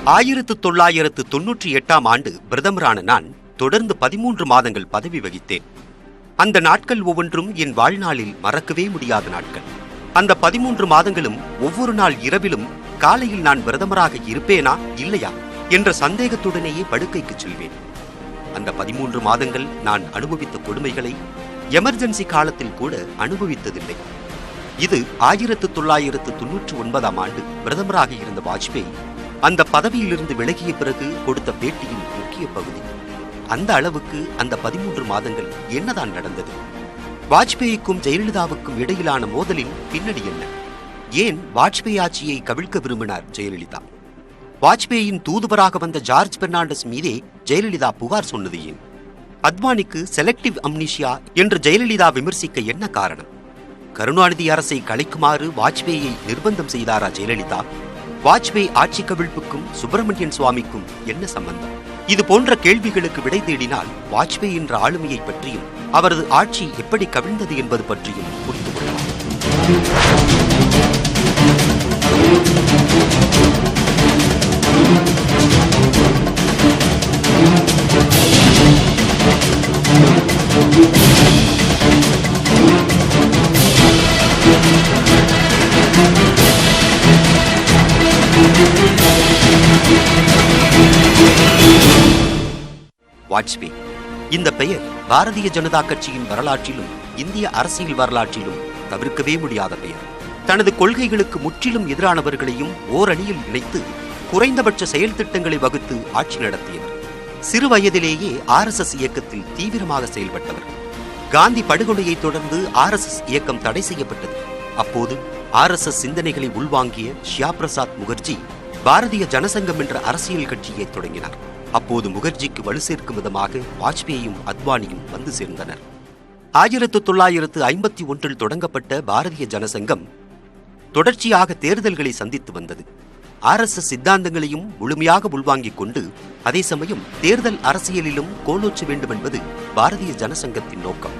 1998ஆம் ஆண்டு பிரதமரான நான் தொடர்ந்து 13 மாதங்கள் பதவி வகித்தேன். அந்த நாட்கள் ஒவ்வொன்றும் என் வாழ்நாளில் மறக்கவே முடியாத நாட்கள். அந்த 13 மாதங்களும் ஒவ்வொரு நாள் இரவிலும் காலையில் நான் பிரதமராக இருப்பேனா இல்லையா என்ற சந்தேகத்துடனேயே படுக்கைக்கு செல்வேன். அந்த 13 மாதங்கள் நான் அனுபவித்த கொடுமைகளை எமர்ஜென்சி காலத்தில் கூட அனுபவித்ததில்லை. இது 1999ஆம் ஆண்டு பிரதமராக இருந்த வாஜ்பேயி அந்த பதவியிலிருந்து விலகிய பிறகு கொடுத்த பேட்டியின் முக்கிய பகுதி. அந்த அளவுக்கு அந்த 13 மாதங்கள் என்னதான் நடந்தது? வாஜ்பேயிக்கும் ஜெயலலிதாவுக்கும் இடையிலான மோதலின் பின்னணி என்ன? ஏன் வாஜ்பேயி ஆட்சியை கவிழ்க்க விரும்பினார் ஜெயலலிதா? வாஜ்பேயின் தூதுவராக வந்த ஜார்ஜ் பெர்னாண்டஸ் மீதே ஜெயலலிதா புகார் சொன்னது ஏன்? அத்வானிக்கு செலக்டிவ் அம்னீஷியா என்று ஜெயலலிதா விமர்சிக்க என்ன காரணம்? கருணாநிதி அரசை கலைக்குமாறு வாஜ்பேயை நிர்பந்தம் செய்தாரா ஜெயலலிதா? வாஜ்பேயி ஆட்சி கவிழ்ப்புக்கும் சுப்பிரமணியன் சுவாமிக்கும் என்ன சம்பந்தம்? இது போன்ற கேள்விகளுக்கு விடை தேடினால் வாஜ்பேயி என்ற ஆளுமையை பற்றியும் அவரது ஆட்சி எப்படி கவிழ்ந்தது என்பது பற்றியும் புரிந்து கொள்ளலாம். வாஜ்பேயி இந்த பெயர் பாரதிய ஜனதா கட்சியின் வரலாற்றிலும் இந்திய அரசியல் வரலாற்றிலும் தவிர்க்கவே முடியாத பெயர். தனது கொள்கைகளுக்கு முற்றிலும் எதிரானவர்களையும் ஓரணியில் இணைத்து குறைந்தபட்ச செயல் திட்டங்களை வகுத்து ஆட்சி நடத்தியவர். சிறு வயதிலேயே RSS இயக்கத்தில் தீவிரமாக செயல்பட்டவர். காந்தி படுகொலையை தொடர்ந்து RSS இயக்கம் தடை செய்யப்பட்டது. அப்போது RSS சிந்தனைகளை உள்வாங்கிய ஷியா பிரசாத் முகர்ஜி பாரதிய ஜனசங்கம் என்ற அரசியல் கட்சியை தொடங்கினார். அப்போது முகர்ஜிக்கு வலு சேர்க்கும் விதமாக வாஜ்பேயும் அத்வானியும் வந்து சேர்ந்தனர். 1951 தொடங்கப்பட்ட பாரதிய ஜனசங்கம் தொடர்ச்சியாக தேர்தல்களை சந்தித்து வந்தது. RSS சித்தாந்தங்களையும் முழுமையாக உள்வாங்கிக் கொண்டு அதே சமயம் தேர்தல் அரசியலிலும் கோலோச்ச வேண்டும் என்பது பாரதிய ஜனசங்கத்தின் நோக்கம்.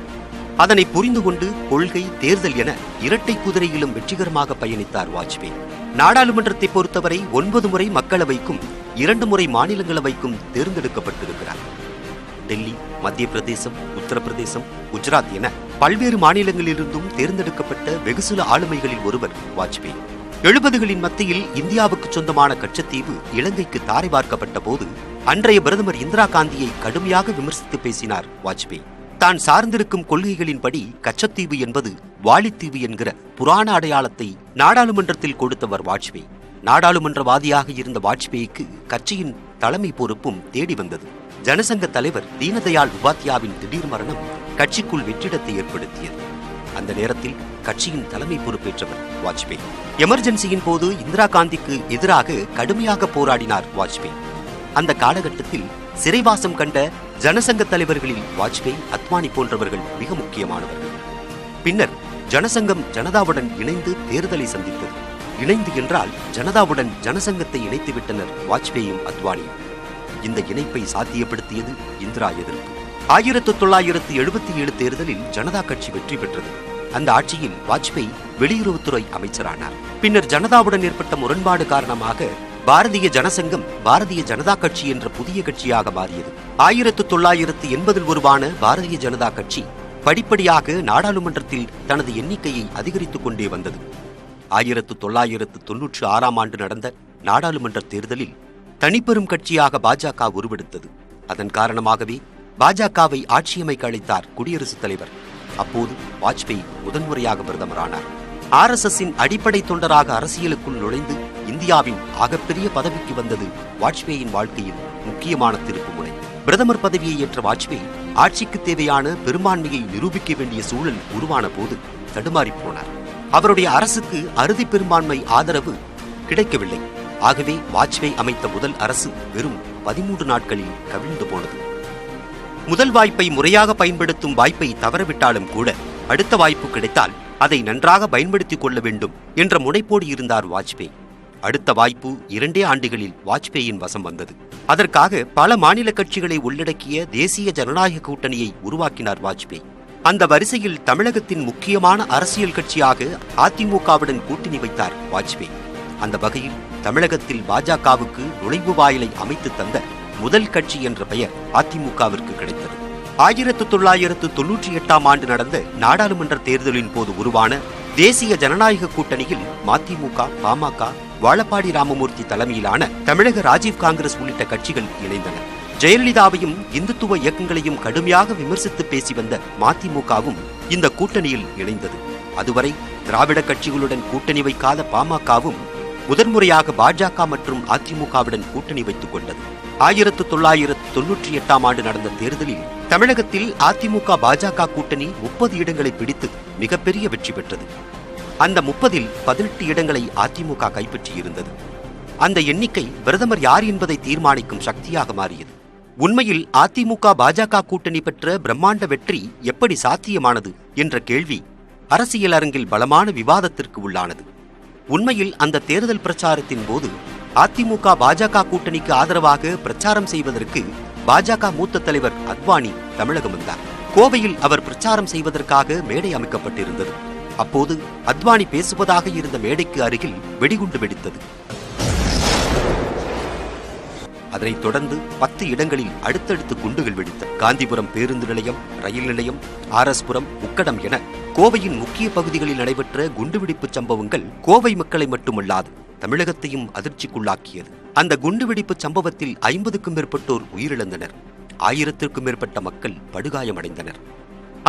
அதனை புரிந்து கொண்டு கொள்கை, தேர்தல் என இரட்டை குதிரையிலும் வெற்றிகரமாக பயணித்தார் வாஜ்பேயி. நாடாளுமன்றத்தை பொறுத்தவரை 9 முறை மக்களவைக்கும் 2 முறை மாநிலங்களவைக்கும் தேர்ந்தெடுக்கப்பட்டிருக்கிறார். டெல்லி, மத்திய பிரதேசம், உத்தரப்பிரதேசம், குஜராத் என பல்வேறு மாநிலங்களிலிருந்தும் தேர்ந்தெடுக்கப்பட்ட வெகு சில ஆளுமைகளில் ஒருவர் வாஜ்பேயி. 70களின் மத்தியில் இந்தியாவுக்கு சொந்தமான கச்சத்தீவு இலங்கைக்கு தாரை பார்க்கப்பட்ட போது அன்றைய பிரதமர் இந்திரா காந்தியை கடுமையாக விமர்சித்து பேசினார் வாஜ்பேயி. தான் சார்ந்திருக்கும் கொள்கைகளின்படி கச்சத்தீவு என்பது வாலித்தீவு என்கிற புராண அடையாளத்தை நாடாளுமன்றத்தில் கொடுத்தவர் வாஜ்பேயி. நாடாளுமன்றவாதியாக இருந்த வாஜ்பேயிக்கு கட்சியின் தலைமை பொறுப்பும் தேடி வந்தது. ஜனசங்க தலைவர் தீனதயாள் உபாத்யாவின் திடீர் மரணம் கட்சிக்குள் வெற்றிடத்தை ஏற்படுத்தியது. அந்த நேரத்தில் கட்சியின் தலைமை பொறுப்பேற்றவர் வாஜ்பேயி. எமர்ஜென்சியின் போது இந்திரா காந்திக்கு எதிராக கடுமையாக போராடினார் வாஜ்பேயி. அந்த காலகட்டத்தில் சிறைவாசம் கண்ட ஜனசங்க தலைவர்களில் வாஜ்பேயி, அத்வானி போன்றவர்கள் மிக முக்கியமானவர்கள். பின்னர் ஜனசங்கம் ஜனதாவுடன் இணைந்து தேர்தலை சந்தித்தது. இணைந்து என்றால் ஜனதாவுடன் ஜனசங்கத்தை இணைத்து விட்டனர் வாஜ்பேயும் அத்வானியும். இந்த இணைப்பை சாத்தியப்படுத்தியது இந்திரா எதிர்ப்பு. 1977 தேர்தலில் ஜனதா கட்சி வெற்றி பெற்றது. அந்த ஆட்சியில் வாஜ்பேயி வெளியுறவுத்துறை அமைச்சரானார். பின்னர் ஜனதாவுடன் ஏற்பட்ட முரண்பாடு காரணமாக பாரதிய ஜனசங்கம் பாரதிய ஜனதா கட்சி என்ற புதிய கட்சியாக மாறியது. 1980 உருவான பாரதிய ஜனதா கட்சி படிப்படியாக நாடாளுமன்றத்தில் தனது எண்ணிக்கையை அதிகரித்துக் கொண்டே வந்தது. 1996ஆம் ஆண்டு நடந்த நாடாளுமன்ற தேர்தலில் தனிப்பெரும் கட்சியாக பாஜக உருவெடுத்தது. அதன் காரணமாகவே பாஜகவை ஆட்சியமைக்க அழைத்தார் குடியரசுத் தலைவர். அப்போது வாஜ்பேயி முதன்முறையாக பிரதமரானார். RSSஇன் அடிப்படை தொண்டராக அரசியலுக்குள் நுழைந்து இந்தியாவின் ஆகப்பெரிய பதவிக்கு வந்தது வாஜ்பேயின் வாழ்க்கையில் முக்கியமான திருப்புமுனை. பிரதமர் பதவியை ஏற்ற வாஜ்பேயி ஆட்சிக்கு தேவையான பெரும்பான்மையை நிரூபிக்க வேண்டிய சூழல் உருவான போது தடுமாறி போனார். அவருடைய அரசுக்கு அறுதி பெரும்பான்மை ஆதரவு கிடைக்கவில்லை. ஆகவே வாஜ்பேயி அமைத்த முதல் அரசு வெறும் 13 நாட்களில் கவிழ்ந்து போனது. முதல் வாய்ப்பை முறையாக பயன்படுத்தும் வாய்ப்பை தவறவிட்டாலும் கூட அடுத்த வாய்ப்பு கிடைத்தால் அதை நன்றாக பயன்படுத்திக் கொள்ள வேண்டும் என்ற முனைப்போடு இருந்தார் வாஜ்பேயி. அடுத்த வாய்ப்பு 2 ஆண்டுகளில் வாஜ்பேயின் வசம் வந்தது. அதற்காக பல மாநில கட்சிகளை உள்ளடக்கிய தேசிய ஜனநாயக கூட்டணியை உருவாக்கினார் வாஜ்பேயி. அந்த வரிசையில் தமிழகத்தின் முக்கியமான அரசியல் கட்சியாக அதிமுகவுடன் கூட்டணி வைத்தார் வாஜ்பேயி. அந்த வகையில் தமிழகத்தில் பாஜகவுக்கு நுழைவு வாயிலை அமைத்து தந்த முதல் கட்சி என்ற பெயர் அதிமுகவிற்கு கிடைத்தது. 1998ஆம் ஆண்டு நடந்த நாடாளுமன்ற தேர்தலின் போது உருவான தேசிய ஜனநாயக கூட்டணியில் மதிமுக, பாமக, வாழப்பாடி ராமமூர்த்தி தலைமையிலான தமிழக ராஜீவ் காங்கிரஸ் உள்ளிட்ட கட்சிகள் இணைந்தன. ஜெயலலிதாவையும் இந்துத்துவ இயக்கங்களையும் கடுமையாக விமர்சித்து பேசி வந்த மதிமுகவும் இந்த கூட்டணியில் இணைந்தது. அதுவரை திராவிட கட்சிகளுடன் கூட்டணி வைக்காத பாமகவும் முதன்முறையாக பாஜக மற்றும் அதிமுகவுடன் கூட்டணி வைத்துக் கொண்டது. 1998ஆம் ஆண்டு நடந்த தேர்தலில் தமிழகத்தில் அதிமுக பாஜக கூட்டணி 30 இடங்களை பிடித்து மிகப்பெரிய வெற்றி பெற்றது. அந்த 30இல் 18 இடங்களை அதிமுக கைப்பற்றியிருந்தது. அந்த எண்ணிக்கை பிரதமர் யார் என்பதை தீர்மானிக்கும் சக்தியாக மாறியது. உண்மையில் அதிமுக பாஜக கூட்டணி பெற்ற பிரம்மாண்ட வெற்றி எப்படி சாத்தியமானது என்ற கேள்வி அரசியல் அரங்கில் பலமான விவாதத்திற்கு உள்ளானது. உண்மையில் அந்த தேர்தல் பிரச்சாரத்தின் போது அதிமுக பாஜக கூட்டணிக்கு ஆதரவாக பிரச்சாரம் செய்வதற்கு பாஜக மூத்த தலைவர் அத்வானி தமிழகம் வந்தார். கோவையில் அவர் பிரச்சாரம் செய்வதற்காக மேடை அமைக்கப்பட்டிருந்தது. அப்போது அத்வானி பேசுவதாக இருந்த மேடைக்கு அருகில் வெடிகுண்டு வெடித்தது. அதனைத் தொடர்ந்து 10 இடங்களில் அடுத்தடுத்து குண்டுகள் வெடித்தன. காந்திபுரம் பேருந்து நிலையம், ரயில் நிலையம், ஆர்எஸ்புரம், உக்கடம் என கோவையின் முக்கிய பகுதிகளில் நடைபெற்ற குண்டுவெடிப்பு சம்பவங்கள் கோவை மக்களை மட்டுமல்லாது தமிழகத்தையும் அதிர்ச்சிக்குள்ளாக்கியது. அந்த குண்டுவெடிப்பு சம்பவத்தில் 50க்கும் மேற்பட்டோர் உயிரிழந்தனர். 1000த்திற்கும் மேற்பட்ட மக்கள் படுகாயமடைந்தனர்.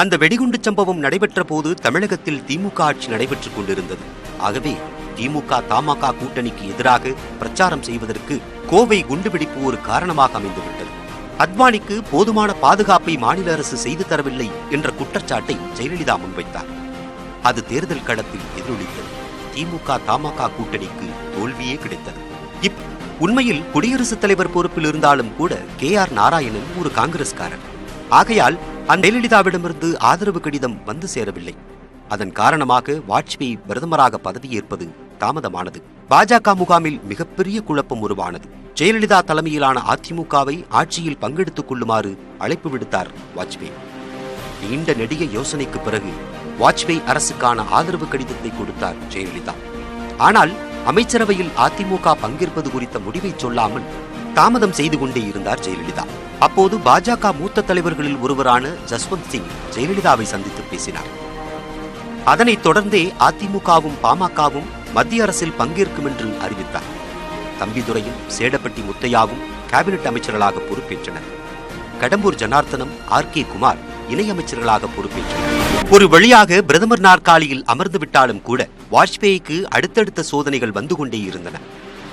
அந்த வெடிகுண்டு சம்பவம் நடைபெற்ற போது தமிழகத்தில் திமுக ஆட்சி நடைபெற்றுக் கொண்டிருந்தது. ஆகவே திமுக தமாக கூட்டணிக்கு எதிராக பிரச்சாரம் செய்வதற்கு கோவை குண்டுவெடிப்பு ஒரு காரணமாக அமைந்துவிட்டது. அத்வானிக்கு போதுமான பாதுகாப்பை மாநில அரசு செய்து தரவில்லை என்ற குற்றச்சாட்டை ஜெயலலிதா முன்வைத்தார். அது தேர்தல் களத்தில் எதிரொலித்தது. திமுக தமாக கூட்டணிக்கு தோல்வியே கிடைத்தது. உண்மையில் குடியரசுத் தலைவர் பொறுப்பில் இருந்தாலும் கூட KR நாராயணன் ஒரு காங்கிரஸ்காரர். ஆகையால் அந்த ஜெயலலிதாவிடமிருந்து ஆதரவு கடிதம் வந்து சேரவில்லை. அதன் காரணமாக வாஜ்பேயி பிரதமராக பதவியேற்பது தாமதமானது. பாஜக முகாமில் மிகப்பெரிய குழப்பம் உருவானது. ஜெயலலிதா தலைமையிலான அதிமுகவை ஆட்சியில் பங்கெடுத்துக் கொள்ளுமாறு அழைப்பு விடுத்தார் வாஜ்பேயி. நீண்ட நெடிய யோசனைக்கு பிறகு வாஜ்பேயி அரசுக்கான ஆதரவு கடிதத்தை கொடுத்தார் ஜெயலலிதா. ஆனால் அமைச்சரவையில் அதிமுக பங்கேற்பது குறித்த முடிவை சொல்லாமல் தாமதம் செய்து கொண்டே இருந்தார் ஜெயலலிதா. அப்போது பாஜக மூத்த தலைவர்களில் ஒருவரான ஜஸ்வந்த் சிங் ஜெயலலிதாவை சந்தித்து பேசினார். அதனைத் தொடர்ந்தே அதிமுகவும் பாமகவும் மத்திய அரசில் பங்கேற்கும் என்று அறிவித்தார். தம்பிதுரையும் சேடப்பட்டி முத்தையாவும் கேபினெட் அமைச்சர்களாக பொறுப்பேற்றனர். கடம்பூர் ஜனார்த்தனம், RK குமார் இணையமைச்சர்களாக பொறுப்பேற்றனர். ஒரு வழியாக பிரதமர் நாற்காலியில் அமர்ந்து விட்டாலும் கூட வாஜ்பேயிக்கு அடுத்தடுத்த சோதனைகள் வந்து கொண்டே இருந்தன.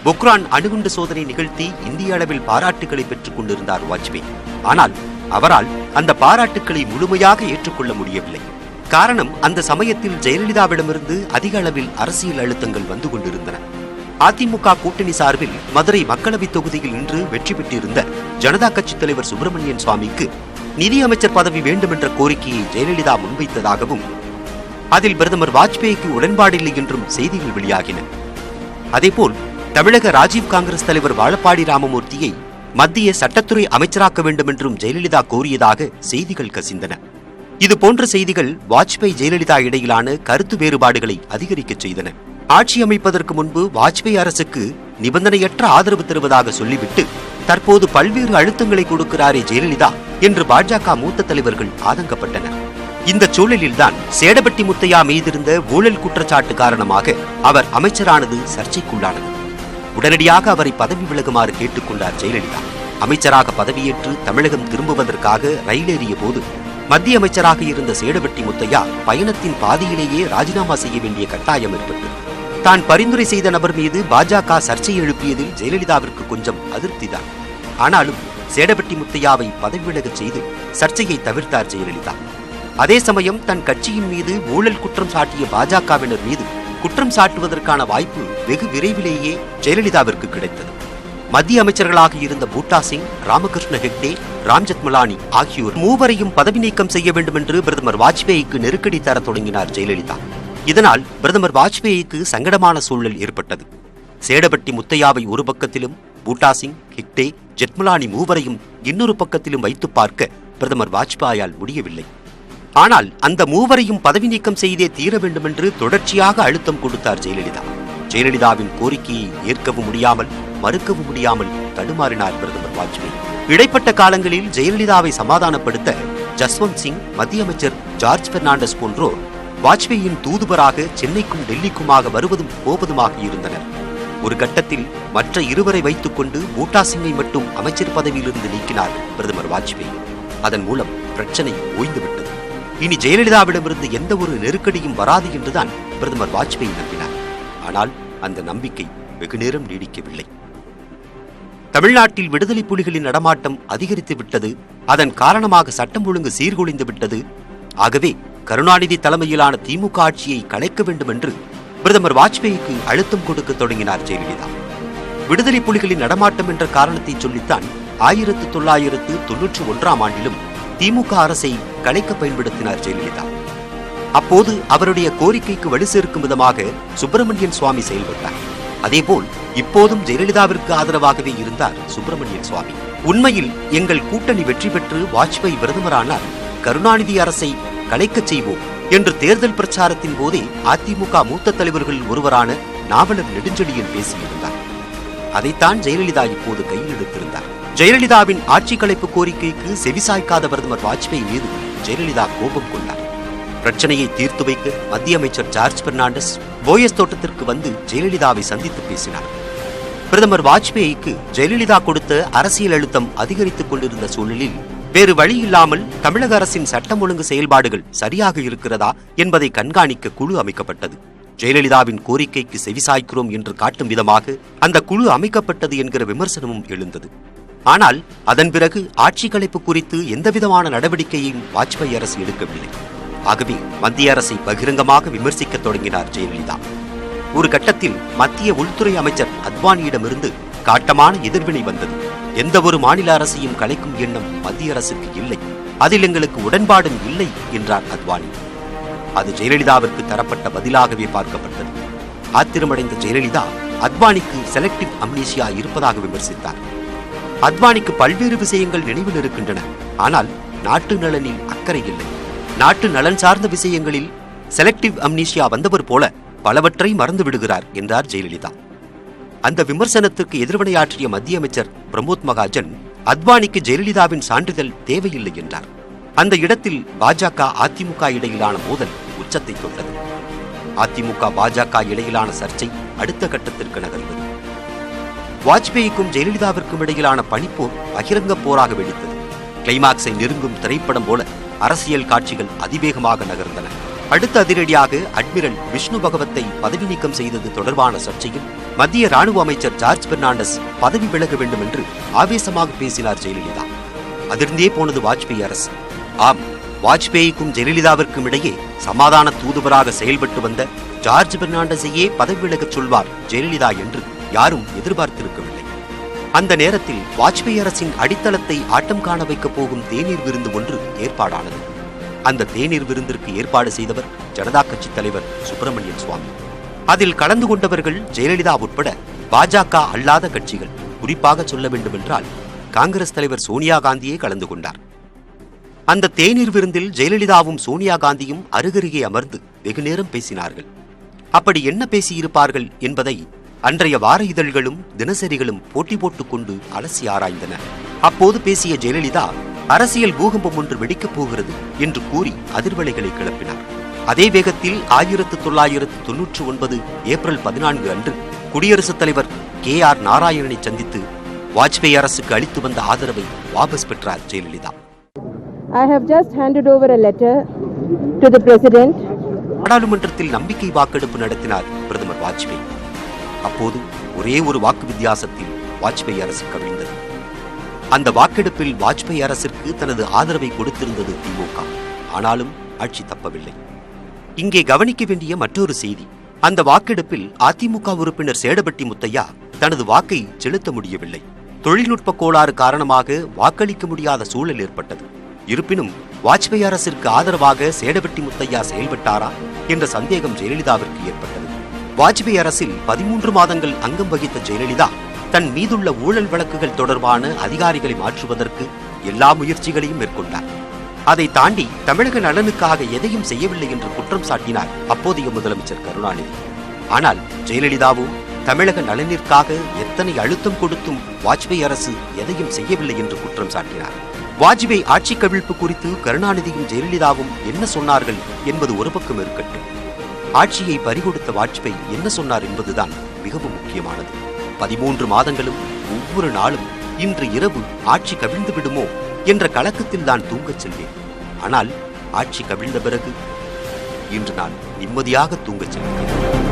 பொக்ரான் அணுகுண்டு சோதனை நிகழ்த்தி இந்திய அளவில் பாராட்டுகளை பெற்றுக் கொண்டிருந்தார் வாஜ்பேயி. ஆனால் அவரால் அந்த பாராட்டுக்களை முழுமையாக ஏற்றுக்கொள்ள முடியவில்லை. காரணம், அந்த சமயத்தில் ஜெயலலிதாவிடமிருந்து அதிக அளவில் அரசியல் அழுத்தங்கள் வந்து கொண்டிருந்தன. அதிமுக கூட்டணி சார்பில் மதுரை மக்களவை தொகுதியில் இன்று வெற்றி பெற்றிருந்த ஜனதா கட்சித் தலைவர் சுப்பிரமணியன் சுவாமிக்கு நிதியமைச்சர் பதவி வேண்டும் என்ற கோரிக்கையை ஜெயலலிதா முன்வைத்ததாகவும் அதில் பிரதமர் வாஜ்பேயிக்கு உடன்பாடில்லை என்றும் செய்திகள் வெளியாகின. அதேபோல் தமிழக ராஜீவ் காங்கிரஸ் தலைவர் வாழப்பாடி ராமமூர்த்தியை மத்திய சட்டத்துறை அமைச்சராக்க வேண்டும் என்றும் ஜெயலலிதா கோரியதாக செய்திகள் கசிந்தன. இதுபோன்ற செய்திகள் வாஜ்பேயி ஜெயலலிதா இடையிலான கருத்து வேறுபாடுகளை அதிகரிக்கச் செய்தன. ஆட்சி அமைப்பதற்கு முன்பு வாஜ்பேயி அரசுக்கு நிபந்தனையற்ற ஆதரவு தருவதாக சொல்லிவிட்டு தற்போது பல்வேறு அழுத்தங்களை கொடுக்கிறாரே ஜெயலலிதா என்று பாஜக மூத்த தலைவர்கள் ஆதங்கப்பட்டனர். இந்த சூழலில்தான் சேடப்பட்டி முத்தையா மீதிருந்த ஊழல் குற்றச்சாட்டு காரணமாக அவர் அமைச்சரானது சர்ச்சைக்குள்ளானது. உடனடியாக அவரை பதவி விலகுமாறு கேட்டுக்கொண்டார் ஜெயலலிதா. அமைச்சராக பதவியேற்று தமிழகம் திரும்புவதற்காக ரயில் ஏறிய போது மத்திய அமைச்சராக இருந்த சேடப்பட்டி முத்தையா பயணத்தின் பாதியிலேயே ராஜினாமா செய்ய வேண்டிய கட்டாயம் ஏற்பட்டது. தான் பரிந்துரை செய்த நபர் மீது பாஜக சர்ச்சை எழுப்பியதில் ஜெயலலிதாவிற்கு கொஞ்சம் அதிருப்திதான். ஆனாலும் சேடப்பட்டி முத்தையாவை பதவி விலகச் செய்து சர்ச்சையை தவிர்த்தார் ஜெயலலிதா. அதே சமயம் தன் கட்சியின் மீது ஊழல் குற்றம் சாட்டிய பாஜகவினர் மீது குற்றம் சாட்டுவதற்கான வாய்ப்பு வெகு விரைவிலேயே ஜெயலலிதாவிற்கு கிடைத்தது. மத்திய அமைச்சர்களாக இருந்த பூட்டா சிங், ராமகிருஷ்ண ஹெக்டே, ராம்ஜெத்மலானி ஆகியோர் மூவரையும் பதவி நீக்கம் செய்ய வேண்டும் என்று பிரதமர் வாஜ்பேயிக்கு நெருக்கடி தர தொடங்கினார் ஜெயலலிதா. இதனால் பிரதமர் வாஜ்பேயிக்கு சங்கடமான சூழல் ஏற்பட்டது. சேடப்பட்டி முத்தையாவை ஒரு பக்கத்திலும், பூட்டா சிங், ஹெக்டே, ஜெத்மலானி மூவரையும் இன்னொரு பக்கத்திலும் வைத்து பார்க்க பிரதமர் வாஜ்பாயால் முடியவில்லை. ஆனால் அந்த மூவரையும் பதவி நீக்கம் செய்தே தீர வேண்டும் என்று தொடர்ச்சியாக அழுத்தம் கொடுத்தார் ஜெயலலிதா. ஜெயலலிதாவின் கோரிக்கையை ஏற்கவும் முடியாமல் மறுக்கவும் முடியாமல் தடுமாறினார் பிரதமர் வாஜ்பேயி. இடைப்பட்ட காலங்களில் ஜெயலலிதாவை சமாதானப்படுத்த ஜஸ்வந்த் சிங், மத்திய அமைச்சர் ஜார்ஜ் பெர்னாண்டஸ் போன்றோர் வாஜ்பேயியின் தூதுவராக சென்னைக்கும் டெல்லிக்குமாக வருவதும் போவதுமாக இருந்தனர். ஒரு கட்டத்தில் மற்ற இருவரை வைத்துக் கொண்டு பூட்டா சிங்கை மட்டும் அமைச்சர் பதவியிலிருந்து நீக்கினார் பிரதமர் வாஜ்பேயி. அதன் மூலம் பிரச்சனை ஓய்ந்துவிட்டது. இனி ஜெயலலிதாவிடமிருந்து எந்த ஒரு நெருக்கடியும் வராது என்றுதான் பிரதமர் வாஜ்பேயி நம்பினார். ஆனால் அந்த நம்பிக்கை வெகுநேரம் நீடிக்கவில்லை. தமிழ்நாட்டில் விடுதலை புலிகளின் நடமாட்டம் அதிகரித்து விட்டது. அதன் காரணமாக சட்டம் ஒழுங்கு சீர்குலைந்து விட்டது. ஆகவே கருணாநிதி தலைமையிலான திமுக ஆட்சியை கலைக்க வேண்டும் என்று பிரதமர் வாஜ்பேயிக்கு அழுத்தம் கொடுக்க தொடங்கினார் ஜெயலலிதா. விடுதலை புலிகளின் நடமாட்டம் என்ற காரணத்தை சொல்லித்தான் 1991 ஆண்டிலும் திமுக அரசை கலைக்க பயன்படுத்தினார் ஜெயலலிதா. அப்போது அவருடைய கோரிக்கைக்கு வலு சேர்க்கும் விதமாக சுப்பிரமணியன் சுவாமி செயல்பட்டார். அதேபோல் இப்போதும் ஜெயலலிதாவிற்கு ஆதரவாகவே இருந்தார் சுப்பிரமணியன் சுவாமி. உண்மையில் எங்கள் கூட்டணி வெற்றி பெற்று வாஜ்பேயி பிரதமரானால் கருணாநிதி அரசை கலைக்கச் செய்வோம் என்று தேர்தல் பிரச்சாரத்தின் போதே அதிமுக மூத்த தலைவர்கள் ஒருவரான நாவலர் நெடுஞ்செழியன் பேசியிருந்தார். அதைத்தான் ஜெயலலிதா இப்போது கையில் எடுத்திருந்தார். ஜெயலலிதாவின் ஆட்சி கலைப்பு கோரிக்கைக்கு செவிசாய்க்காத பிரதமர் வாஜ்பேயி மீது ஜெயலலிதா கோபம் கொண்டார். பிரச்சனையை தீர்த்து வைக்க மத்திய அமைச்சர் ஜார்ஜ் பெர்னாண்டஸ் போயஸ் தோட்டத்திற்கு வந்து ஜெயலலிதாவை சந்தித்து பேசினார். பிரதமர் வாஜ்பேயிக்கு ஜெயலலிதா கொடுத்த அரசியல் அழுத்தம் அதிகரித்துக் கொண்டிருந்த சூழலில் வேறு வழி இல்லாமல் தமிழக அரசின் சட்டம் ஒழுங்கு செயல்பாடுகள் சரியாக இருக்கிறதா என்பதை கண்காணிக்க குழு அமைக்கப்பட்டது. ஜெயலலிதாவின் கோரிக்கைக்கு செவிசாய்க்கிறோம் என்று காட்டும் விதமாக அந்த குழு அமைக்கப்பட்டது என்கிற விமர்சனமும் எழுந்தது. ஆனால் அதன் பிறகு ஆட்சி கலைப்பு குறித்து எந்தவிதமான நடவடிக்கையையும் வாஜ்பேயி அரசு எடுக்கவில்லை. ஆகவே மத்திய அரசை பகிரங்கமாக விமர்சிக்க தொடங்கினார் ஜெயலலிதா. ஒரு கட்டத்தில் மத்திய உள்துறை அமைச்சர் அத்வானியிடமிருந்து காட்டமான எதிர்வினை வந்தது. எந்த ஒரு மாநில அரசையும் கலைக்கும் எண்ணம் மத்திய அரசுக்கு இல்லை, அதில் எங்களுக்கு உடன்பாடும் இல்லை என்றார் அத்வானி. அது ஜெயலலிதாவிற்கு தரப்பட்ட பதிலாகவே பார்க்கப்பட்டது. ஆத்திரமடைந்த ஜெயலலிதா அத்வானிக்கு செலக்டிவ் அம்னீசியா இருப்பதாக விமர்சித்தார். அத்வானிக்கு பல்வேறு விஷயங்கள் நினைவில் இருக்கின்றன, ஆனால் நாட்டு நலனில் அக்கறை இல்லை. நாட்டு நலன் சார்ந்த விஷயங்களில் செலக்டிவ் அம்னீசியா வந்தவர் போல பலவற்றை மறந்து விடுகிறார் என்றார் ஜெயலலிதா. அந்த விமர்சனத்துக்கு எதிர்வினையாற்றிய மத்திய அமைச்சர் பிரமோத் மகாஜன் அத்வானிக்கு ஜெயலலிதாவின் சான்றிதழ் தேவையில்லை என்றார். அந்த இடத்தில் பாஜக அதிமுக இடையிலான மோதல் உச்சத்தை தொட்டது. அதிமுக பாஜக இடையிலான சர்ச்சை அடுத்த கட்டத்திற்கு நகர்ந்தது. வாஜ்பேயிக்கும் ஜெயலலிதாவிற்கும் இடையிலான பனிப்போர் பகிரங்க போராக வெடித்தது. கிளைமாக்ஸை நெருங்கும் திரைப்படம் போல அரசியல் காட்சிகள் அதிவேகமாக நகர்ந்தன. அடுத்த அதிரடியாக அட்மிரல் விஷ்ணு பகவத்தை பதவி நீக்கம் செய்தது தொடர்பான சர்ச்சையில் மத்திய ராணுவ அமைச்சர் ஜார்ஜ் பெர்னாண்டஸ் பதவி விலக வேண்டும் என்று ஆவேசமாக பேசினார் ஜெயலலிதா. அதிர்ந்தே போனது வாஜ்பேயி அரசு. ஆம், வாஜ்பேயிக்கும் ஜெயலலிதாவிற்கும் இடையே சமாதான தூதுவராக செயல்பட்டு வந்த ஜார்ஜ் பெர்னாண்டஸையே பதவி விலகச் சொல்வார் ஜெயலலிதா என்று யாரும் எதிர்பார்த்திருக்கவில்லை. அந்த நேரத்தில் வாஜ்பேயி அரசின் அடித்தளத்தை ஆட்டம் காண வைக்கப் போகும் தேநீர் விருந்து ஒன்று ஏற்பாடானது. அந்த தேநீர் விருந்திற்கு ஏற்பாடு செய்தவர் ஜனதா கட்சி தலைவர் சுப்பிரமணியன் சுவாமி. அதில் கலந்து கொண்டவர்கள் ஜெயலலிதா உட்பட பாஜக அல்லாத கட்சிகள். குறிப்பாக சொல்ல வேண்டுமென்றால் காங்கிரஸ் தலைவர் சோனியா காந்தியே கலந்து கொண்டார். அந்த தேநீர் விருந்தில் ஜெயலலிதாவும் சோனியா காந்தியும் அருகருகே அமர்ந்து வெகுநேரம் பேசினார்கள். அப்படி என்ன பேசியிருப்பார்கள் என்பதை அன்றைய வார இதழ்களும் தினசரிகளும் போட்டி போட்டுக் கொண்டு அலசி ஆராய்ந்தன. அப்போது பேசிய ஜெயலலிதா அரசியல் பூகம்பம் ஒன்று வெடிக்கப் போகிறது என்று கூறி அதிர்வலைகளை கிளப்பினார். அதே வேகத்தில் 1999 ஏப்ரல் 14 அன்று குடியரசுத் தலைவர் KR நாராயணனை சந்தித்து வாஜ்பேயி அரசுக்கு அளித்து வந்த ஆதரவை வாபஸ் பெற்றார் Jayalalithaa. I have just handed over a letter to the president. நாடாளுமன்றத்தில் நம்பிக்கை வாக்கெடுப்பு நடத்தினார் பிரதமர் வாஜ்பேயி. அப்போது ஒரே ஒரு வாக்கு வித்தியாசத்தில் வாஜ்பேயி அரசு கவிழ்ந்தது. அந்த வாக்கெடுப்பில் வாஜ்பேயி அரசிற்கு தனது ஆதரவை கொடுத்திருந்தது திமுக. ஆனாலும் ஆட்சி தப்பவில்லை. இங்கே கவனிக்க வேண்டிய மற்றொரு செய்தி, அந்த வாக்கெடுப்பில் அதிமுக உறுப்பினர் சேடபட்டி முத்தையா தனது வாக்கை செலுத்த முடியவில்லை. தொழில்நுட்ப கோளாறு காரணமாக வாக்களிக்க முடியாத சூழல் ஏற்பட்டது. இருப்பினும் வாஜ்பேயி அரசிற்கு ஆதரவாக சேடபட்டி முத்தையா செயல்பட்டாரா என்ற சந்தேகம் ஜெயலலிதாவிற்கு ஏற்பட்டது. வாஜ்பேயி அரசில் 13 மாதங்கள் அங்கம் வகித்த ஜெயலலிதா தன் மீதுள்ள ஊழல் வழக்குகள் தொடர்பான அதிகாரிகளை மாற்றுவதற்கு எல்லா முயற்சிகளையும் மேற்கொண்டார். அதை தாண்டி தமிழக நலனுக்காக எதையும் செய்யவில்லை என்று குற்றம் சாட்டினார் அப்போதைய முதலமைச்சர் கருணாநிதி. ஆனால் ஜெயலலிதாவோ தமிழக நலனிற்காக எத்தனை அழுத்தம் கொடுத்தும் வாஜ்பாய் அரசு எதையும் செய்யவில்லை என்று குற்றம் சாட்டினார். வாஜ்பாய் ஆட்சி கவிழ்ப்பு குறித்து கருணாநிதியும் ஜெயலலிதாவும் என்ன சொன்னார்கள் என்பது ஒரு பக்கம் இருக்கட்டும், ஆட்சியை பறிகொடுத்த வாஜ்பாய் என்ன சொன்னார் என்பதுதான் மிகவும் முக்கியமானது. 13 மாதங்களும் ஒவ்வொரு நாளும் இன்று இரவு ஆட்சி கவிழ்ந்து விடுமோ என்ற கலக்கத்தில் தான் தூங்கச் செல்வேன். ஆனால் ஆட்சி கவிழ்ந்த பிறகு இன்று நான் நிம்மதியாக தூங்கச் செல்வேன்.